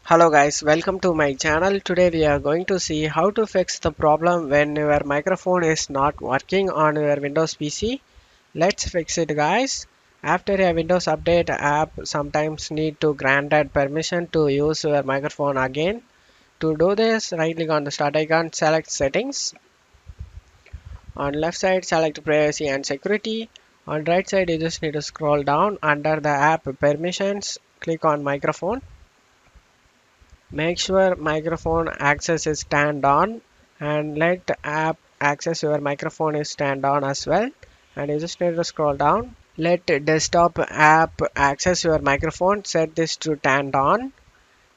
Hello guys, welcome to my channel. Today we are going to see how to fix the problem when your microphone is not working on your Windows PC. Let's fix it guys. After a Windows update, app sometimes need to granted permission to use your microphone again. To do this, right click on the start icon, select settings. On left side, select privacy and security. On right side, you just need to scroll down under the app permissions, click on microphone. Make sure microphone access is turned on and let app access your microphone is turned on as well. And you just need to scroll down. Let desktop app access your microphone. Set this to turned on.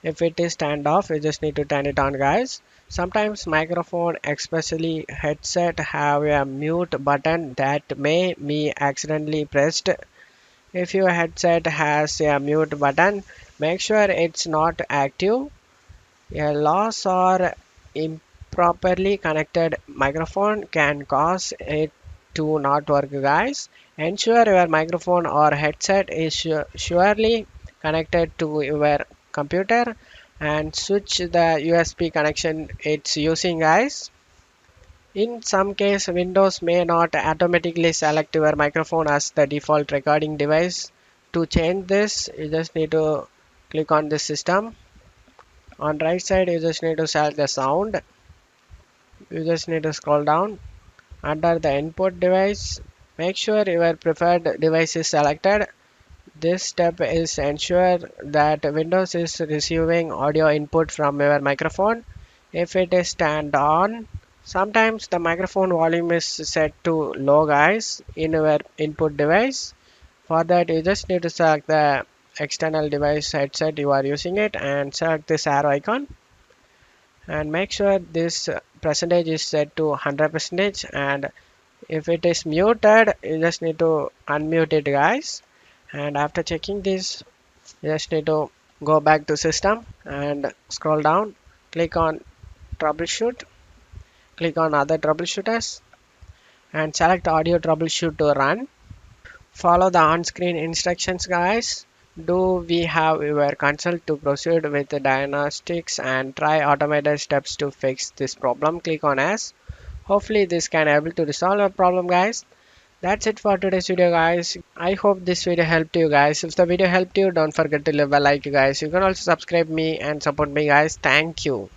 If it is turned off, you just need to turn it on guys. Sometimes microphone, especially headset, have a mute button that may be accidentally pressed. If your headset has a mute button, make sure it's not active. A loss or improperly connected microphone can cause it to not work guys. Ensure your microphone or headset is surely connected to your computer and switch the USB connection it's using guys. In some case Windows may not automatically select your microphone as the default recording device. To change this you just need to click on this system. On right side you just need to select the sound. You just need to scroll down under the input device. Make sure your preferred device is selected. This step is ensure that Windows is receiving audio input from your microphone. If it is turned on, sometimes the microphone volume is set to low guys in your input device. For that you just need to select the external device headset you are using it and select this arrow icon and make sure this percentage is set to 100%. And if it is muted you just need to unmute it guys. And after checking this you just need to go back to system and scroll down, click on troubleshoot, click on other troubleshooters and select audio troubleshoot to run. Follow the on-screen instructions guys. Do we have your consult to proceed with the diagnostics and try automated steps to fix this problem? Click on as. Hopefully this can able to resolve your problem guys. That's it for today's video guys. I hope this video helped you guys. If the video helped you, don't forget to leave a like guys. You can also subscribe me and support me guys. Thank you.